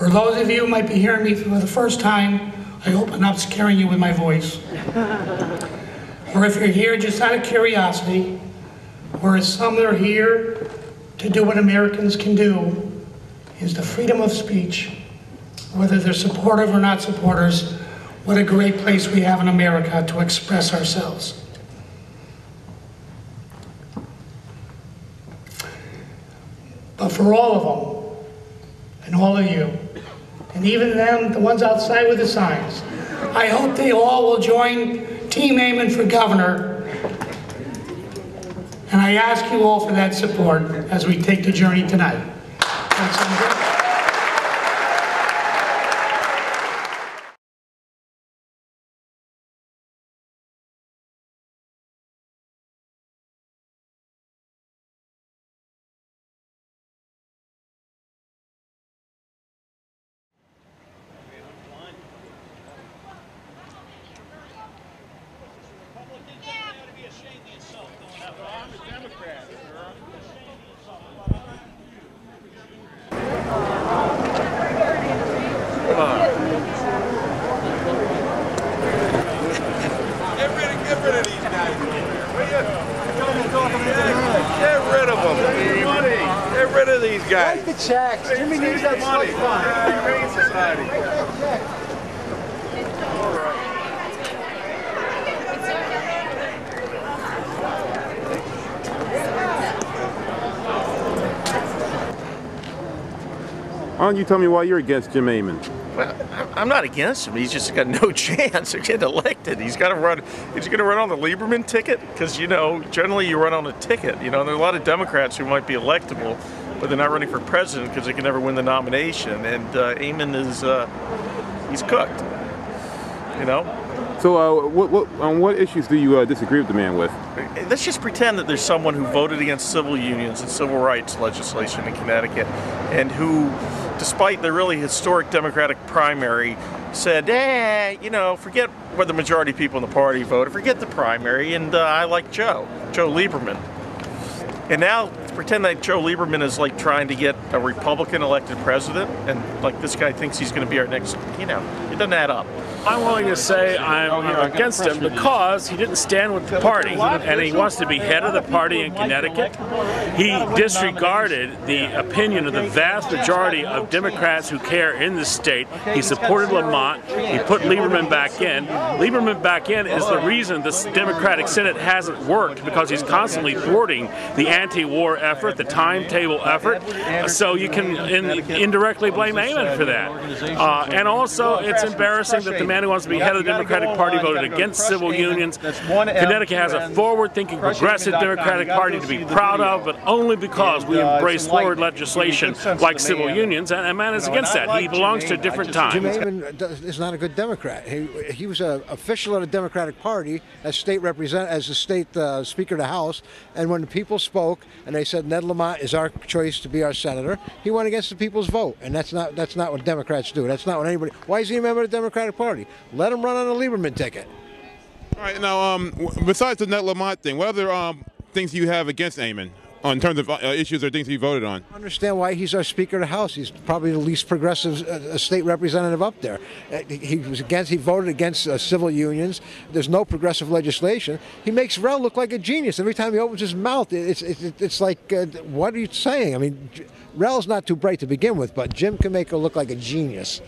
For those of you who might be hearing me for the first time, I hope I'm not scaring you with my voice. Or if you're here just out of curiosity, or as some that are here to do what Americans can do, is the freedom of speech. Whether they're supportive or not supporters, what a great place we have in America to express ourselves. But for all of them, and all of you, and even them, the ones outside with the signs, I hope they all will join Team Amann for governor. And I ask you all for that support as we take the journey tonight. Thanks. I'm a Democrat. Get rid of these guys. Get rid of them. Get rid of these guys. Write the checks. Jimmy needs that money. Humane Society. Why don't you tell me why you're against Jim Amann? Well, I'm not against him. He's just got no chance of getting elected. He's got to run. He's going to run on the Lieberman ticket because, you know, generally you run on a ticket. You know, there are a lot of Democrats who might be electable, but they're not running for president because they can never win the nomination. And Amann is he's cooked. You know. So, on what issues do you disagree with the man with? Let's just pretend that there's someone who voted against civil unions and civil rights legislation in Connecticut, and who, despite the really historic Democratic primary, said, you know, forget what the majority of people in the party voted, forget the primary, and I like Joe Lieberman. And now pretend that Joe Lieberman is like trying to get a Republican elected president, and like this guy thinks he's going to be our next, you know, it doesn't add up. I'm willing to say I'm against him because he didn't stand with the party, and he wants to be head of the party in Connecticut. He disregarded the opinion of the vast majority of Democrats who care in the state. He supported Lamont. He put Lieberman back in. Lieberman back in is the reason this Democratic Senate hasn't worked, because he's constantly thwarting the anti-war effort, the timetable effort. So you can indirectly blame Amann for that. And also, it's embarrassing that the man who wants to be head of the Democratic Party voted against civil unions. Connecticut has a forward-thinking, progressive Democratic Party to be proud of, but only because we embrace forward legislation like civil unions, and Amann is against that. He belongs to a different time. Jim Amann is not a good Democrat. He was an official of the Democratic Party as the state Speaker of the House, and when the people spoke and they said Ned Lamont is our choice to be our senator, he went against the people's vote, and that's not what Democrats do. That's not what anybody. Why is he a member of the Democratic Party? Let him run on a Lieberman ticket. All right, now, besides the Ned Lamont thing, what other things do you have against Amann in terms of issues or things he voted on? I understand why he's our Speaker of the House. He's probably the least progressive state representative up there. He voted against civil unions. There's no progressive legislation. He makes Rel look like a genius. Every time he opens his mouth, it's like, what are you saying? I mean, Rel's not too bright to begin with, but Jim can make her look like a genius.